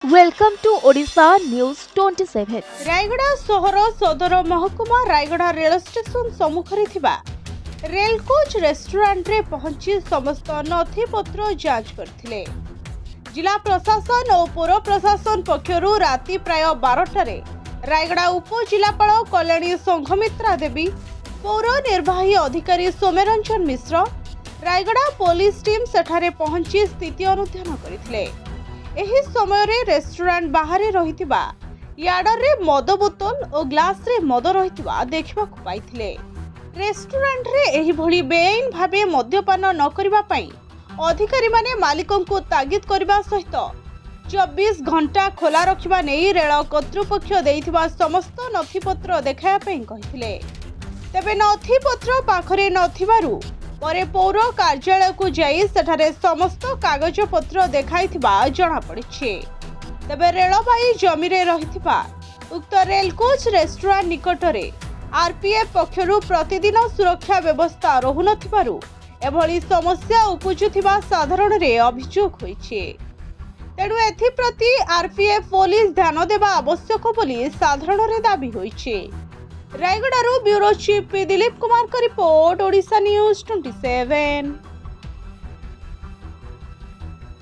Welcome to Odisha News 27. Rayagada ସହର ସଦର ମହକୁମା ରାୟଗଡ଼ା ରେଳ ଷ୍ଟେସନ ସମ୍ମୁଖରେ ଥିବା ରେଲ କୋଚ୍ ରେଷ୍ଟୁରାଣ୍ଟରେ ପହଞ୍ଚି ସମସ୍ତ ନଥିପତ୍ର ଯାଞ୍ଚ କରିଥିଲେ। ଜିଲ୍ଲା ପ୍ରଶାସନ ଓ ପୌର ପ୍ରଶାସନ ପକ୍ଷରୁ ରାତି ପ୍ରାୟ 12ଟାରେ ରାୟଗଡ଼ା ଉପଜିଲ୍ଲାପାଳ କଲ୍ୟାଣୀ ସଂଘମିତ୍ରା ଦେବୀ, ପୌର ନିର୍ବାହୀ ଅଧିକାରୀ ସୌମ୍ୟରଞ୍ଜନ ମିଶ୍ର, ରାୟଗଡ଼ା ପୋଲିସ ଟିମ୍ ସେଠାରେ ପହଞ୍ଚି ସ୍ଥିତି ଅନୁଧ୍ୟାନ କରିଥିଲେ। ଏହି ସମୟରେ ରେଷ୍ଟୁରାଣ୍ଟ ବାହାରେ ରହିଥିବା ୟାର୍ଡରେ ମଦ ବୋତଲ ଓ ଗ୍ଲାସରେ ମଦ ରହିଥିବା ଦେଖିବାକୁ ପାଇଥିଲେ। ରେଷ୍ଟୁରାଣ୍ଟରେ ଏହିଭଳି ବେଆଇନ ଭାବେ ମଦ୍ୟପାନ ନ କରିବା ପାଇଁ ଅଧିକାରୀମାନେ ମାଲିକଙ୍କୁ ତାଗିଦ କରିବା ସହିତ 24 ଘଣ୍ଟା ଖୋଲା ରଖିବା ନେଇ ରେଳ କର୍ତ୍ତୃପକ୍ଷ ଦେଇଥିବା ସମସ୍ତ ନଥିପତ୍ର ଦେଖାଇବା ପାଇଁ କହିଥିଲେ। ତେବେ ନଥିପତ୍ର ପାଖରେ ନଥିବାରୁ ପରେ ପୌର କାର୍ଯ୍ୟାଳୟକୁ ଯାଇ ସେଠାରେ ସମସ୍ତ କାଗଜପତ୍ର ଦେଖାଇଥିବା ଜଣାପଡ଼ିଛି। ତେବେ ରେଳବାଇ ଜମିରେ ରହିଥିବା ଉକ୍ତ ରେଲ କୋଚ୍ ରେଷ୍ଟୁରାଣ୍ଟ ନିକଟରେ ଆର୍ପିଏଫ୍ ପକ୍ଷରୁ ପ୍ରତିଦିନ ସୁରକ୍ଷା ବ୍ୟବସ୍ଥା ରହୁନଥିବାରୁ ଏଭଳି ସମସ୍ୟା ଉପୁଜୁଥିବା ସାଧାରଣରେ ଅଭିଯୋଗ ହୋଇଛି। ତେଣୁ ଏଥିପ୍ରତି ଆର୍ପିଏଫ୍ ପୋଲିସ ଧ୍ୟାନ ଦେବା ଆବଶ୍ୟକ ବୋଲି ସାଧାରଣରେ ଦାବି ହୋଇଛି। ରାୟଗଡ଼ାରୁ ବ୍ୟୁରୋ ଚିଫ୍ ଦିलीप कुमार का रिपोर्ट, ओडिशा न्यूज 27।